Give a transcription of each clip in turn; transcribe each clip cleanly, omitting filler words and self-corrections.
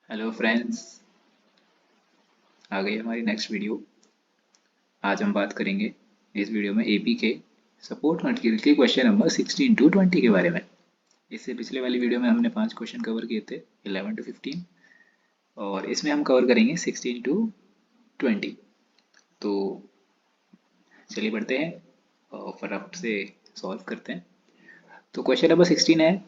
Hello friends, आ गई हमारी next video. आज हम बात करेंगे इस वीडियो में एपी के सपोर्ट मटेरियल के क्वेश्चन नंबर 16 टू 20 के बारे में। इससे पिछले वाली वीडियो में हमने 5 क्वेश्चन कवर किए थे, 11 टू 15, और इसमें हम कवर करेंगे 16 टू 20। तो चलिए बढ़ते हैं और फटाफट से सॉल्व करते हैं। तो क्वेश्चन नंबर 16 है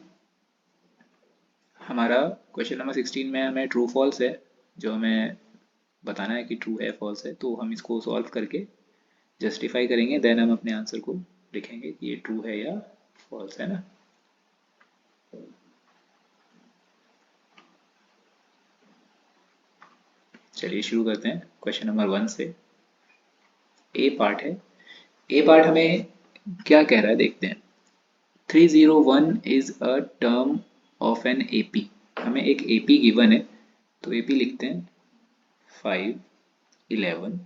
हमारा। क्वेश्चन नंबर 16 में हमें ट्रू फॉल्स है, जो हमें बताना है कि ट्रू है फॉल्स है। तो हम इसको सॉल्व करके जस्टिफाई करेंगे, देन हम अपने आंसर को लिखेंगे कि ये ट्रू है या फॉल्स है ना। चलिए शुरू करते हैं क्वेश्चन नंबर 1 से। ए पार्ट है। ए पार्ट हमें क्या कह रहा है देखते हैं। 301 is a term of an AP. हमें एक एपी गिवन है, तो एपी लिखते हैं 5, 11,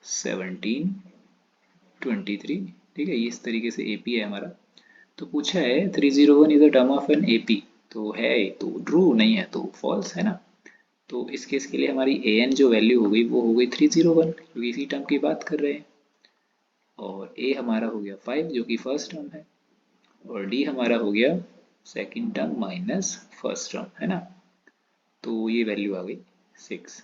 17, 23। ठीक है, इस तरीके से एपी है हमारा। तो पूछा है 301 is a term of an AP, तो है तो ट्रू, नहीं है तो फॉल्स है ना। तो इस केस के लिए हमारी ए एन जो वैल्यू हो गई वो हो गई 301, क्योंकि इसी टर्म की बात कर रहे हैं। और ए हमारा हो गया 5 जो कि फर्स्ट टर्म है, और डी हमारा हो गया second term minus first term है ना। तो ये वैल्यू आ गई 6।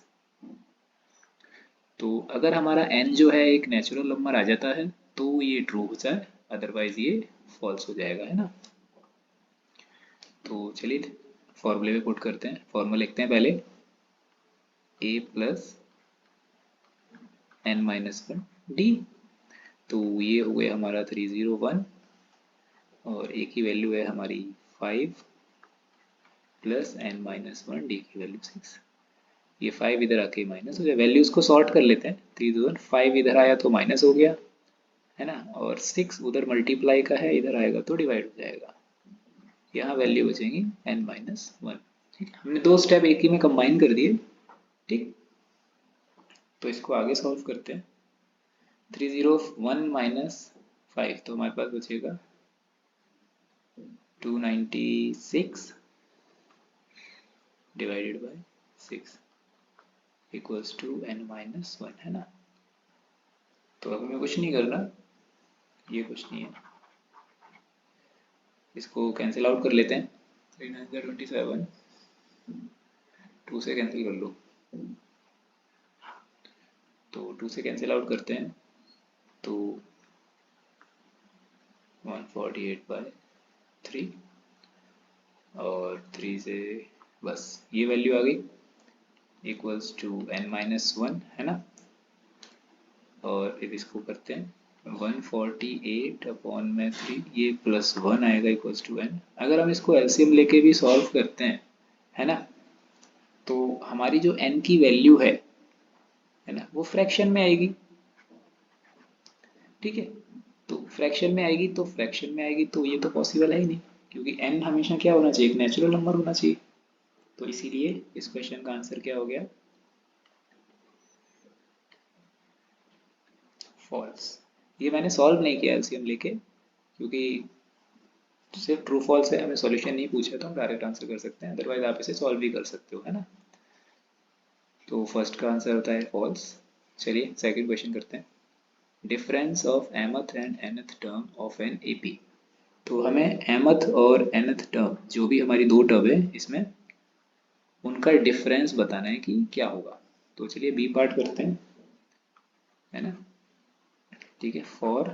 तो अगर हमारा एन जो है एक नेचुरल नंबर आ जाता है तो ये ट्रू हो जाए, अदरवाइज ये फॉल्स हो जाएगा है ना। तो चलिए फॉर्मूले में पुट करते हैं। फॉर्मूला लिखते हैं पहले A plus N minus one D. तो ये हो गया हमारा 301, और ए की वैल्यू है हमारी 5 plus N minus one, D की वैल्यू 6। ये 5 इधर आके माइनस हो जाए, वैल्यूज को सॉर्ट कर लेते हैं। 305 इधर आया तो माइनस हो गया है ना, और 6 उधर मल्टीप्लाई का है, इधर आएगा तो डिवाइड हो जाएगा। यहाँ वैल्यू बचेंगी एन माइनस वन। ठीक, हमने दो स्टेप एक ही में कंबाइन कर दिए। ठीक, तो इसको आगे सॉल्व करते हैं। 301 माइनस 5, तो हमारे पास बचेगा 296 divided by 6 equals to N minus one है ना। तो अब हमें कुछ नहीं करना, ये कुछ नहीं है, इसको कैंसिल आउट कर लेते हैं। 327, 2 से कैंसिल कर लो, तो 2 से कैंसिल आउट करते हैं तो 148 बाय 3, और 3 से बस ये वैल्यू आ गई equals to N minus one है ना। और फिर इसको करते हैं 148 अपॉन में 3, ये प्लस वन आएगा इक्वल्स टू एन। अगर हम इसको एलसीएम लेके भी सॉल्व करते हैं है ना, तो हमारी जो एन की वैल्यू है ना, वो फ्रैक्शन में आएगी। ठीक है, तो फ्रैक्शन में आएगी, तो फ्रैक्शन में आएगी तो ये तो पॉसिबल है ही नहीं, क्योंकि एन हमेशा क्या होना चाहिए, एक नेचुरल नंबर होना चाहिए। तो इसीलिए इस क्वेश्चन का आंसर क्या हो गया, फॉल्स। ये मैंने सॉल्व नहीं किया एलसीएम लेके, क्योंकि सिर्फ ट्रू फॉल्स है, हमें सॉल्यूशन नहीं पूछा, तो हम डायरेक्ट आंसर कर सकते हैं, अदरवाइज आप इसे सॉल्व भी कर सकते हो है ना। तो फर्स्ट का आंसर होता है फॉल्स। चलिए सेकंड क्वेश्चन करते हैं। Difference of एमथ and nth term of an AP. तो हमें एमथ और एनथ टर्म, जो भी हमारी दो टर्म है इसमें, उनका डिफरेंस बताना है कि क्या होगा। तो चलिए बी पार्ट करते हैं है ना। ठीक है, फॉर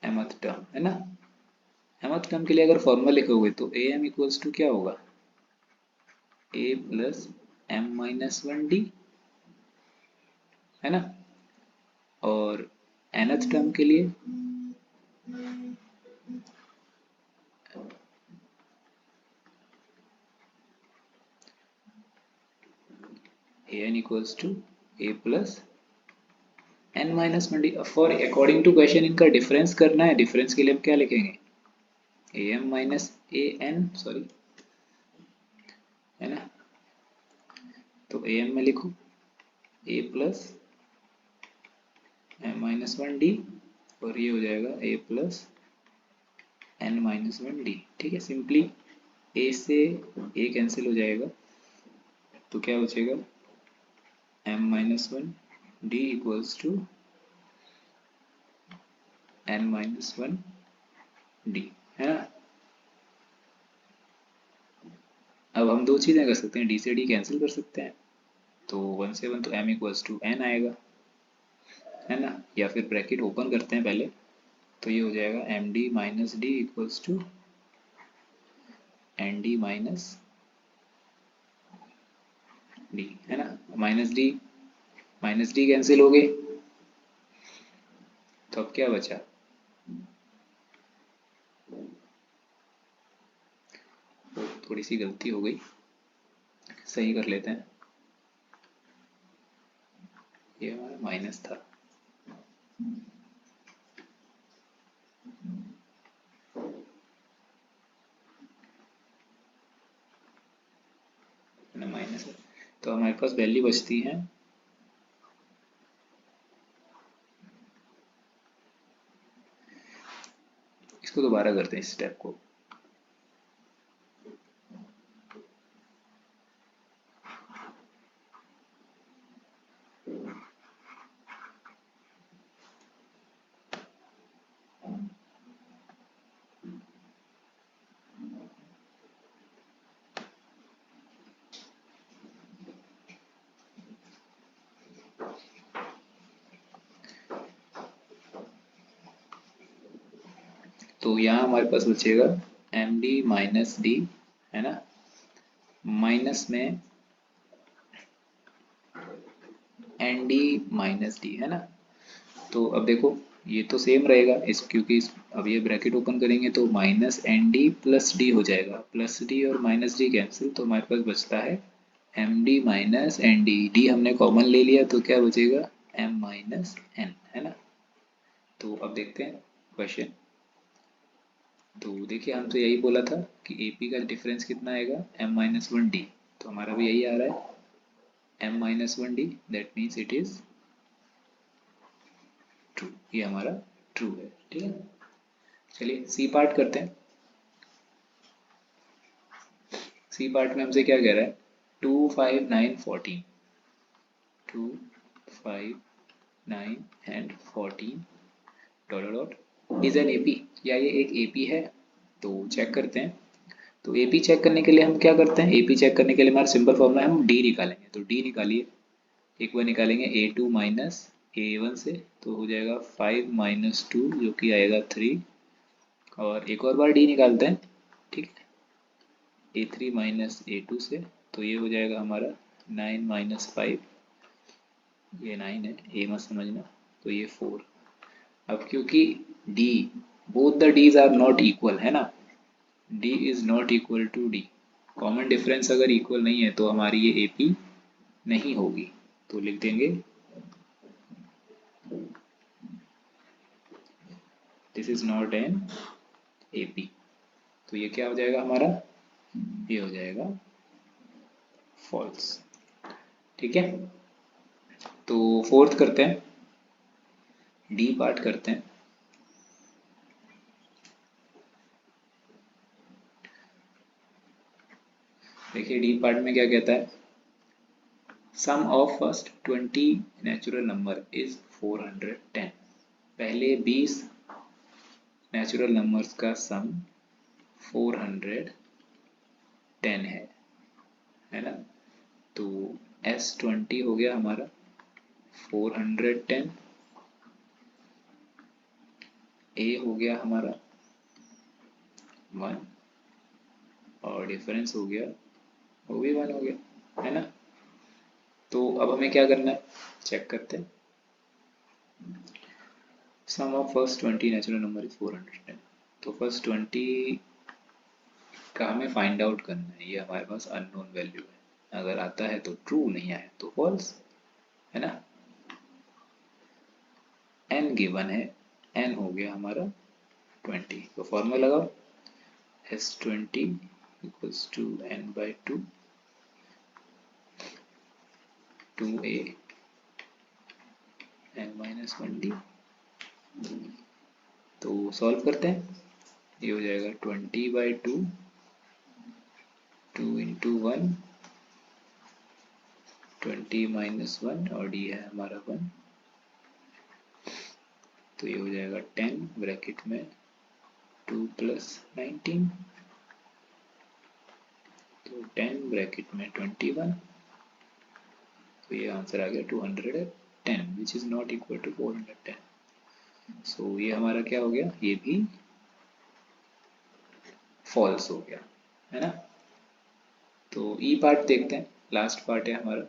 एमथ टर्म है ना। एमथ टर्म के लिए अगर फॉर्मूला लिखोगे तो ए एम इक्वल्स टू क्या होगा, A plus M minus one D है ना। और nth टर्म के लिए A N equals to A plus N minus one D. For according to question इनका डिफरेंस करना है, डिफरेंस के लिए हम क्या लिखेंगे, A M minus A N, sorry है ना। तो ए एम में लिखो A plus M minus one D, और ये हो जाएगा A plus n minus one D. ठीक है, सिंपली ए से ए कैंसिल हो जाएगा, तो क्या बचेगा m minus one D equals to n minus one D, है ना। अब हम दो चीज़ें कर सकते हैं, डी से डी कैंसिल कर सकते हैं, तो वन से वन तो m इक्वल्स टू n आएगा, है ना। या फिर ब्रैकेट ओपन करते हैं पहले, तो ये हो जाएगा M D minus D equals to N D minus D, है ना। माइनस डी कैंसिल हो गए, तो अब क्या बचा, तो थोड़ी सी गलती हो गई, सही कर लेते हैं। ये हमारा माइनस था, ना माइनस है, तो हमारे पास वैल्यू बचती है इसको दोबारा करते हैं इस स्टेप को। तो यहाँ हमारे पास बचेगा एम डी माइनस डी, है ना, माइनस में एन डी माइनस डी, है ना। तो अब देखो ये तो सेम रहेगा इस, क्योंकि अब ये ब्रैकेट ओपन करेंगे तो minus N D plus D हो जाएगा, प्लस डी और माइनस डी कैंसिल, तो हमारे पास बचता है M D minus N D, D हमने कॉमन ले लिया तो क्या बचेगा एम माइनस एन, है ना। तो अब देखते हैं क्वेश्चन। तो देखिए हम तो यही बोला था कि AP का डिफरेंस कितना आएगा m माइनस वन डी, तो हमारा भी यही आ रहा है m minus one D, that means it is true, ये हमारा ट्रू है। ठीक है, चलिए सी पार्ट करते हैं। सी पार्ट में हमसे क्या कह रहा है, 2 5 9 14, 2 5 9 and 14 dot dot is an AP, या ये एक AP है, तो चेक करते हैं। तो AP चेक करने के लिए हम क्या करते हैं, AP चेक करने के लिए हमारा सिंपल फॉर्मूला है, हम D निकालेंगे, तो D निकालिए, एक बार निकालेंगे A2 माइनस A1 से, तो हो जाएगा 5 माइनस 2 जो कि आएगा 3, और एक और बार D निकालते हैं, ठीक है, A3 माइनस A2 से, तो ये हो जाएगा हमारा 9 माइनस 5, ये 9 है, A मत समझना, तो ये 4। अब क्योंकि D, both the D's are not equal, है ना, D is not equal to D, common difference अगर इक्वल नहीं है तो हमारी ये AP नहीं होगी, तो लिख देंगे this is not an AP, तो ये क्या हो जाएगा हमारा, ये हो जाएगा फॉल्स। ठीक है, तो फोर्थ करते हैं, D पार्ट करते हैं। देखिए D पार्ट में क्या कहता है, sum of first 20 natural number is 410, पहले 20 नेचुरल नंबर्स का सम 410 है ना। तो S20 हो गया हमारा 410, A हो गया हमारा 1, और डिफरेंस हो गया, वो भी 1 हो गया, है ना। तो अब हमें क्या करना है, चेक करते हैं। Sum of first 20 natural number is 410, तो फर्स्ट 20 का हमें फाइंड आउट करना है, ये हमारे पास अननोन वैल्यू है, अगर आता है तो ट्रू, नहीं आया तो फॉल्स, है ना। n गिवन है, n हो गया हमारा 20, तो फॉर्मूला लगाओ, S20 equals to n by 2, 2a n minus 1d। तो सॉल्व करते हैं, ये हो जाएगा 20/2, 2 इंटू 1, 20 माइनस 1 और डी है हमारा 1, तो ये हो जाएगा 10 ब्रैकेट में 2 प्लस 19, तो 10 ब्रैकेट में 21, तो ये आंसर आ गया 210 which is not equal to 410। So ये हमारा क्या हो गया, ये भी फॉल्स हो गया, है ना। तो ई पार्ट देखते हैं, लास्ट पार्ट है हमारा।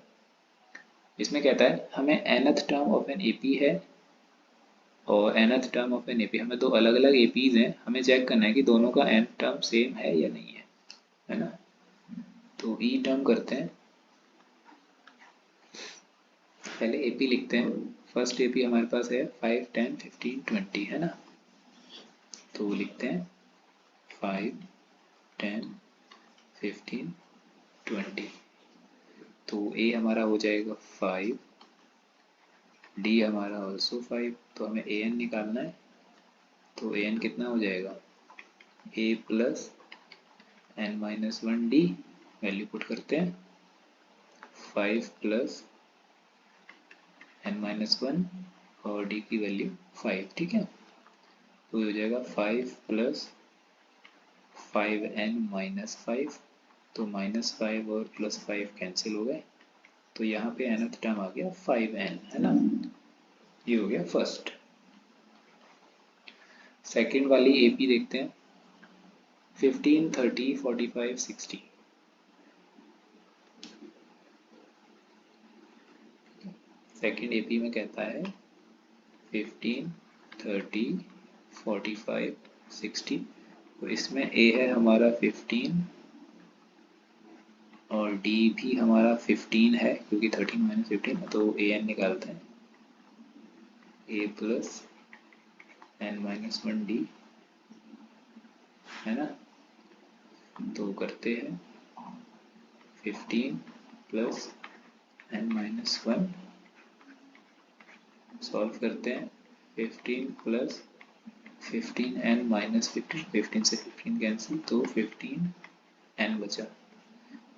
इसमें कहता है हमें nth term of an AP है और nth term of an AP, हमें दो अलग अलग एपीज हैं, हमें चेक करना है कि दोनों का n टर्म सेम है या नहीं है ना। तो ई टर्म करते हैं, पहले एपी लिखते हैं। फर्स्ट एपी हमारे पास है 5, 10, 15, 20, है ना। तो लिखते हैं 5, 10, 15, 20। तो ए हमारा हो जाएगा 5, डी हमारा ऑल्सो 5, तो हमें ए एन निकालना है। तो ए एन कितना हो जाएगा, A plus N minus 1 D, value put करते हैं 5 प्लस एन माइनस 1 और डी की वैल्यू 5, ठीक है। तो ये हो जाएगा 5 प्लस 5n माइनस 5, तो माइनस 5 और प्लस 5 कैंसिल हो गए, तो यहाँ पे nth टर्म आ गया 5n, है ना। ये हो गया फर्स्ट। सेकंड वाली एपी देखते हैं, 15, 30, 45, 60। सेकंड एपी में कहता है 15, 30, 45, 60। तो इसमें ए है हमारा 15 और डी भी हमारा 15 है, क्योंकि 13 माइनस 15 है, तो ए एन निकालते हैं, ए प्लस एन माइनस 1 डी, है ना। तो करते हैं 15 प्लस एन माइनस 1, सॉल्व करते हैं 15 प्लस 15 एन माइनस 15, 15 से 15 कैंसिल, तो 15 एन बचा।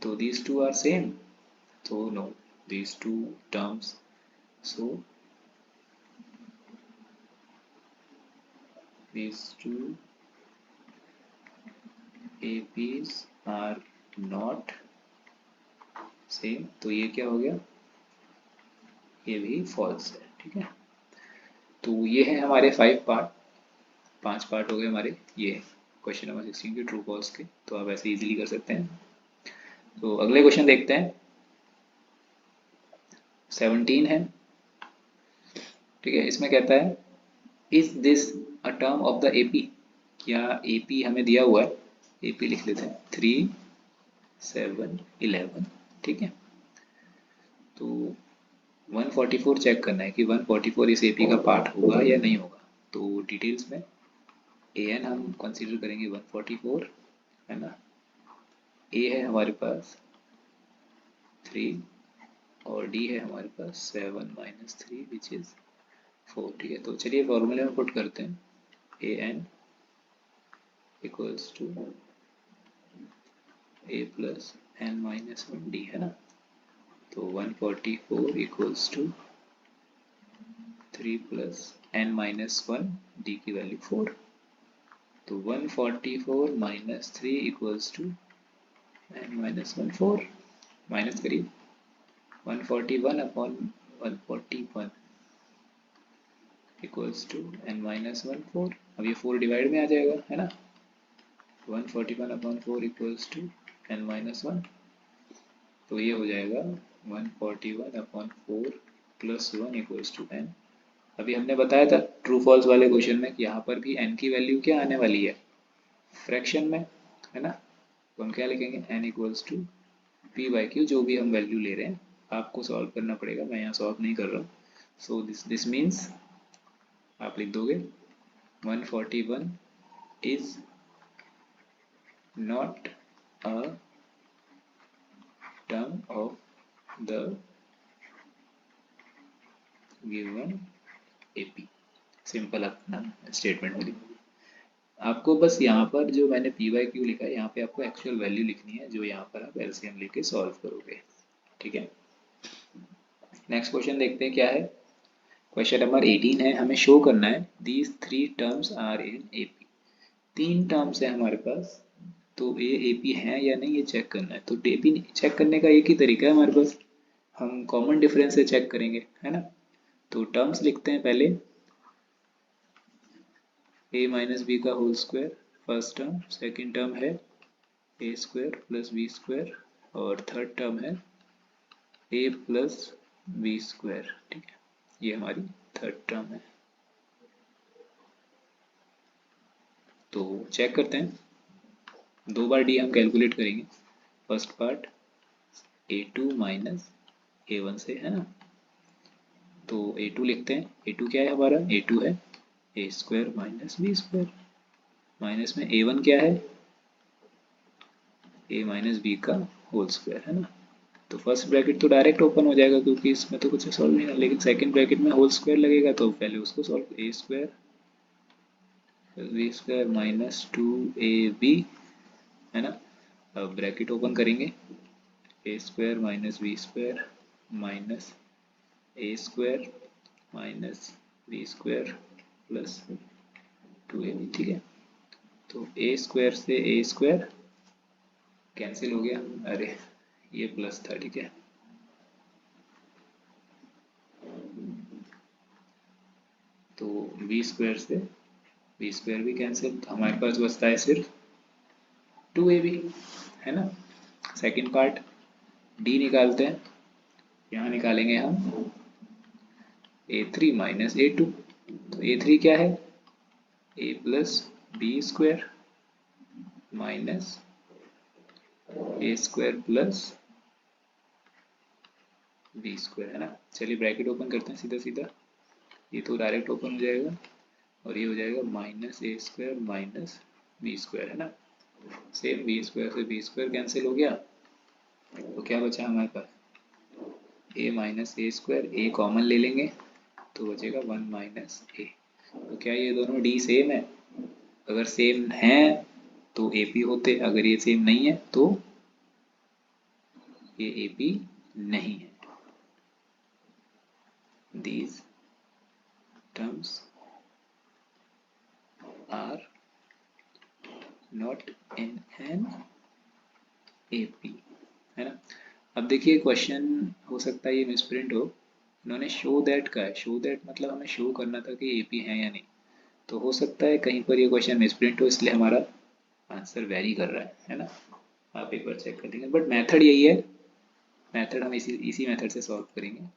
तो these two are same, so no, these two terms, so these two APs are not same, तो ये क्या हो गया, ये भी false है, ठीक है। तो ये है हमारे 5 पार्ट हो गए हमारे, ये क्वेश्चन नंबर 16 के ट्रू फॉल्स के। तो आप ऐसे इजीली कर सकते हैं। तो अगले क्वेश्चन देखते हैं, 17 है, ठीक है। इसमें कहता है is this a term of the AP, क्या एपी हमें दिया हुआ है, एपी लिख लेते हैं 3, 7, 11, ठीक है। तो 144 चेक करना है कि 144 इस एपी का पार्ट होगा या नहीं होगा। तो डिटेल्स में ए एन हम कंसीडर करेंगे 144, है ना। ए है हमारे पास 3 और डी है हमारे पास 7 माइनस 3 विच इज 4, ठीक है। तो चलिए फॉर्मूले में पुट करते हैं, A N equals to A plus N minus 1 D, है ना। तो 144 equals to 3 plus N minus 1 D की वैल्यू 4, तो 144 minus 3 equals to N minus 1 4, minus करिए 141 upon 141 equals to N minus 1 4। अब ये 4 डिवाइड में आ जाएगा, है ना। 141 upon 4 equals to N minus 1, तो ये हो जाएगा 141 upon 4 plus 1 equals to N. अभी हमने बताया था ट्रू फॉल्स वाले क्वेश्चन में कि यहाँ पर भी n की वैल्यू क्या आने वाली है, फ्रैक्शन में, है ना। तो हम क्या लिखेंगे, n equals to p by Q, जो भी हम वैल्यू ले रहे हैं आपको सॉल्व करना पड़ेगा, मैं यहाँ सॉल्व नहीं कर रहा हूँ। सो दिस मीन्स आप लिख दोगे 141 is not a term of the given AP. Simple अपना स्टेटमेंट में लिखोगे। आपको बस यहाँ पर जो मैंने पी वाई क्यू लिखा है यहाँ पे आपको एक्चुअल वैल्यू लिखनी है जो यहाँ पर आप एलसीएम लेके सॉल्व करोगे। ठीक है, नेक्स्ट क्वेश्चन देखते हैं क्या है। क्वेश्चन नंबर 18 है, हमें शो करना है these three terms are in AP. तीन टर्म्स है हमारे पास, तो ये एपी है या नहीं ये चेक करना है। तो एपी चेक करने का एक ही तरीका है हमारे पास, हम कॉमन डिफरेंस से चेक करेंगे, है ना। तो टर्म्स लिखते हैं पहले, ए माइनस बी का whole square first term, second term है A square plus B square, और थर्ड टर्म है ए प्लस बी स्क्वायर। ठीक है, ये हमारी थर्ड टर्म है। तो चेक करते हैं, दो बार डी हम कैलकुलेट करेंगे। First part a2 minus a1 से, है ना। तो a2 लिखते हैं, a2 क्या है हमारा, a2 है A square minus B square, minus में a1 क्या है, a माइनस बी का होल स्क्वायर, है ना। तो फर्स्ट ब्रैकेट तो डायरेक्ट ओपन हो जाएगा क्योंकि इसमें तो कुछ सॉल्व नहीं है, लेकिन सेकंड ब्रैकेट में होल स्क्वायर लगेगा तो पहले उसको solve, A square plus B square minus 2ab, है ना। अब ब्रैकेट ओपन करेंगे, A square minus B square minus A square minus B square plus 2ab। ठीक है, तो ए स्क्वायर से ए स्क्वायर कैंसिल हो गया, अरे ये प्लस था, ठीक है। तो बी स्क्वायर से बी स्क्वायर भी कैंसिल, तो हमारे पास बचता है सिर्फ 2ab, है ना। सेकंड पार्ट डी निकालते हैं, यहाँ निकालेंगे हम a3 माइनस a2। तो a3 क्या है, a plus B square minus A square plus B square, है ना। चलिए ब्रैकेट ओपन करते हैं सीधा सीधा, ये तो डायरेक्ट ओपन हो जाएगा और ये हो जाएगा minus A square minus B square, है ना। सेम बी स्क्वायर से बी स्क्वायर कैंसिल हो गया, तो क्या बचा हमारे पास, ए minus A square, A common ले लेंगे तो बचेगा 1 माइनस ए। तो क्या ये दोनों डी सेम है, अगर सेम है तो एपी होते, अगर ये सेम नहीं है तो ये एपी नहीं है। These terms are not in an AP, है ना। अब देखिए क्वेश्चन हो सकता है ये मिसप्रिंट हो, इन्होंने शो दैट का है, शो दैट मतलब हमें शो करना था कि एपी है या नहीं। तो हो सकता है कहीं पर ये क्वेश्चन मिसप्रिंट हो, इसलिए हमारा आंसर वेरी कर रहा है ना। आप एक बार चेक कर लेंगे, बट मेथड यही है, मेथड हम इसी मेथड से सॉल्व करेंगे।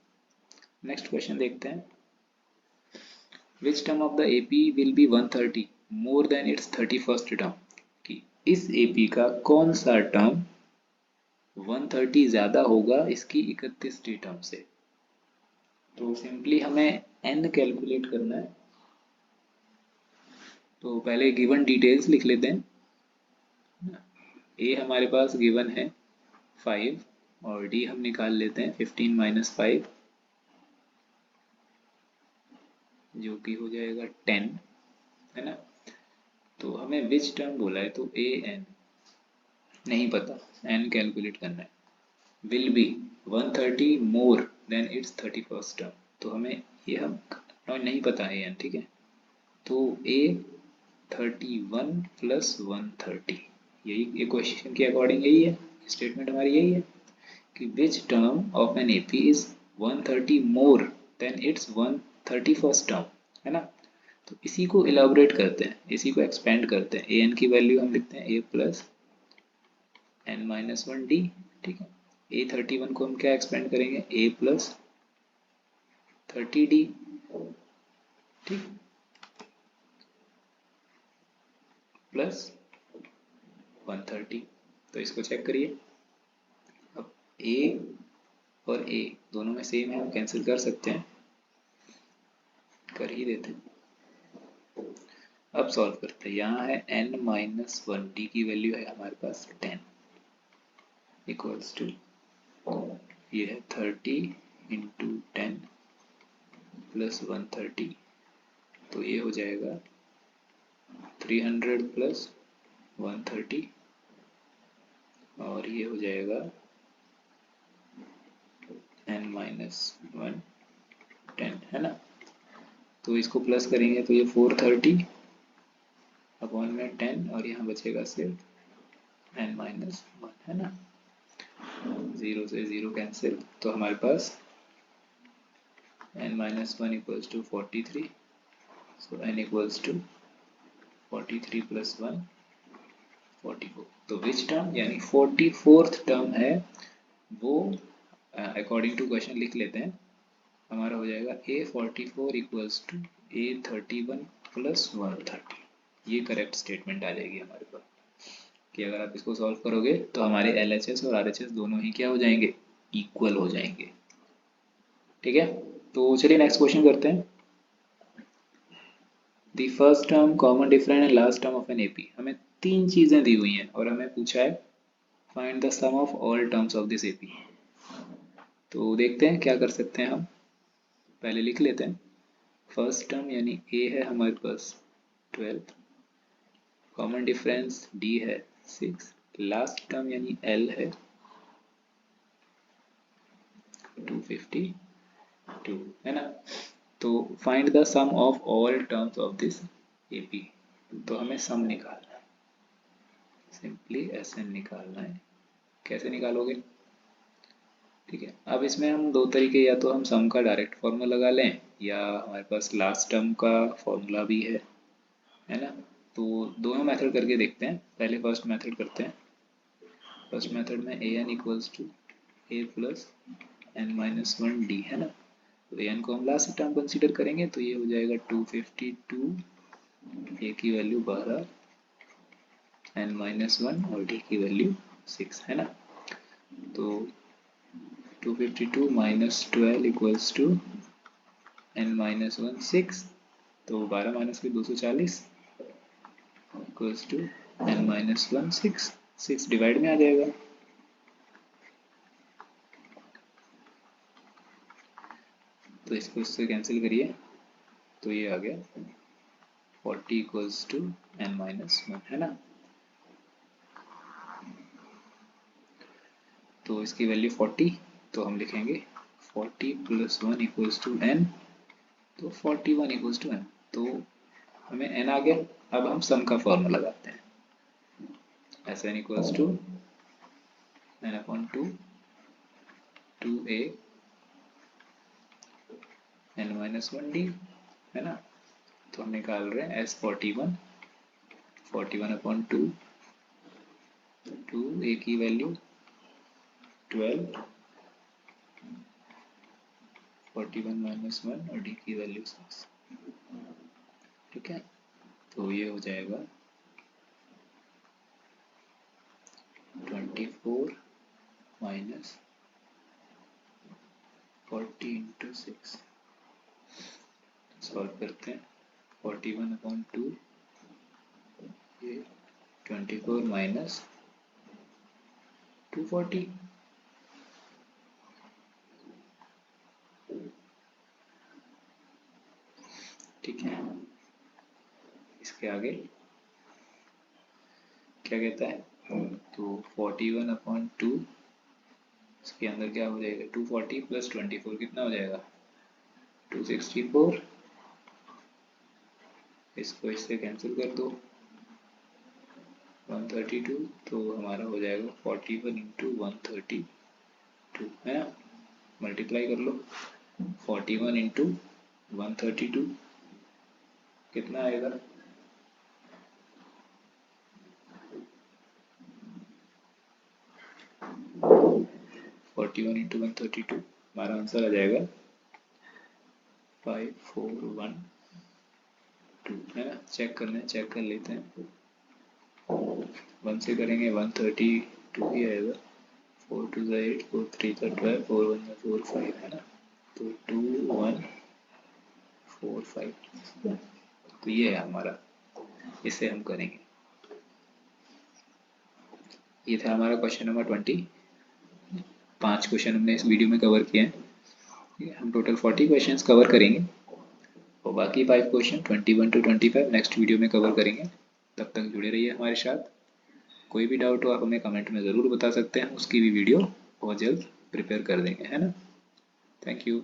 नेक्स्ट क्वेश्चन देखते हैं, which term of the AP will be 130 more than it's 31st term, कि इस एपी का कौन सा टर्म 130 ज्यादा होगा इसकी 31वीं टर्म से। तो सिंपली हमें n कैलकुलेट करना है, तो पहले गिवन डिटेल्स लिख लेते हैं। ए हमारे पास गिवन है 5 और डी हम निकाल लेते हैं 15 माइनस 5 जो कि हो जाएगा 10, है ना। तो हमें विच टर्म बोला है, तो ए एन नहीं पता, एन कैलकुलेट करना है। Will be 130 more than it's 31st term, तो हमें ये हम नहीं पता है एन, ठीक है। तो ए 31 प्लस 130, यही ये क्वेश्चन के अकॉर्डिंग यही है, स्टेटमेंट हमारी यही है कि which term of an AP is 130 more than it's 131st term, है ना। तो इसी को इलाबोरेट करते हैं, इसी को एक्सपेंड करते हैं। ए एन की वैल्यू हम लिखते हैं ए प्लस एन माइनस 1 डी, ठीक है। ए 31 को हम क्या एक्सपेंड करेंगे, ए प्लस 30 डी, ठीक, प्लस 130। तो इसको चेक करिए, अब ए और ए दोनों में सेम है, हम कैंसिल कर सकते हैं, कर ही देते हैं। अब सॉल्व करते हैं, यहाँ है n माइनस 1 डी की वैल्यू है हमारे पास 10 इक्वल्स टू, ये है 30 इंटू 10 प्लस 130, तो ये हो जाएगा 300 प्लस 130 और ये हो जाएगा n माइनस 1 10 है ना। तो इसको प्लस करेंगे तो ये 430 अपॉन में 10 और यहाँ बचेगा सिर्फ n माइनस 1 है ना। 0 से 0 कैंसिल तो हमारे पास n minus 1 equals to 43 so n equals to 43 plus 1 44। तो विच टर्म यानी 44th टर्म है वो अकॉर्डिंग टू क्वेश्चन लिख लेते हैं। हमारा हो जाएगा A44 equals to A31 plus 130। ये करेक्ट स्टेटमेंट आ जाएगी हमारे पास कि अगर आप इसको सॉल्व करोगे तो हमारे LHS और RHS दोनों ही क्या हो जाएंगे, इक्वल हो जाएंगे। ठीक है, तो चलिए नेक्स्ट क्वेश्चन करते हैं। The first term, common different and last term of an AP। हमें तीन चीजें दी हुई हैं और हमें पूछा है find the sum of all terms of this AP। तो देखते हैं क्या कर सकते हैं हम। पहले लिख लेते हैं फर्स्ट टर्म यानी A है हमारे पास 12, कॉमन डिफरेंस D है 6, लास्ट टर्म यानी L है 252 है ना। तो find the sum of all terms of this AP। तो हमें सम निकालना है, सिंपली SN निकालना है। कैसे निकालोगे, ठीक है। अब इसमें हम दो तरीके, या तो हम सम का डायरेक्ट फॉर्मूला लगा लें या हमारे पास लास्ट टर्म का फॉर्मूला भी है ना। तो दोनों मेथड करके देखते हैं। पहले फर्स्ट मेथड करते हैं। फर्स्ट मेथड में AN equals to A plus n minus 1D है ना। तो AN को हम लास्ट टर्म कंसीडर करेंगे तो ये हो जाएगा 252, A की वैल्यू 12, n माइनस 1 और D की वैल्यू 6 है ना। तो 252 minus 12 equals to n minus 1 6, तो 12 माइनस के 240 equals to n minus 1 6, 6 divide में आ जाएगा। तो इसको इससे कैंसिल करिए तो ये आ गया 40 इक्वल्स टू n माइनस 1 है ना। तो इसकी वैल्यू 40, तो हम लिखेंगे 40 प्लस 1 इक्वल्स टू n, तो 41 इक्वल्स टू n। तो हमें n आ गया। अब हम सम का फॉर्मूला लगाते हैं। Sn equals to n upon 2 2a n minus 1d है ना। तो हम निकाल रहे हैं S41 41 अपॉन 2 a की वैल्यू 12, 41 माइनस 1 और d की वैल्यू 6। ठीक है, तो ये हो जाएगा 24 माइनस 40 इंटू 6। सॉल्व करते हैं। 41 अपॉन 2 ये 24 माइनस 240, ठीक है। इसके आगे क्या कहता है, तो 41 अपॉन 2 इसके अंदर क्या हो जाएगा 240 प्लस 24 कितना हो जाएगा 264। इसको इससे कैंसिल कर दो 132, तो हमारा हो जाएगा 41 इंटू 132 है ना। मल्टीप्लाई कर लो 41 इंटू 132 कितना आएगा 41 इंटू 132 हमारा आंसर आ जाएगा 5412 है ना। चेक करना है, चेक कर लेते हैं। 1 से करेंगे 132 ही आएगा। 4 2 8, 4 3 12, 4 1 4 5 है ना। तो 2 1 4 5, तो ये है हमारा, इसे हम करेंगे। ये था हमारा क्वेश्चन नंबर 20। 5 क्वेश्चन हमने इस वीडियो में कवर किए हैं। हम टोटल 40 क्वेश्चंस कवर करेंगे। बाकी 5 क्वेश्चन 21 to 25 नेक्स्ट वीडियो में कवर करेंगे। तब तक जुड़े रहिए हमारे साथ। कोई भी डाउट हो आप हमें कमेंट में ज़रूर बता सकते हैं, उसकी भी वीडियो बहुत जल्द प्रिपेयर कर देंगे, है ना। Thank you.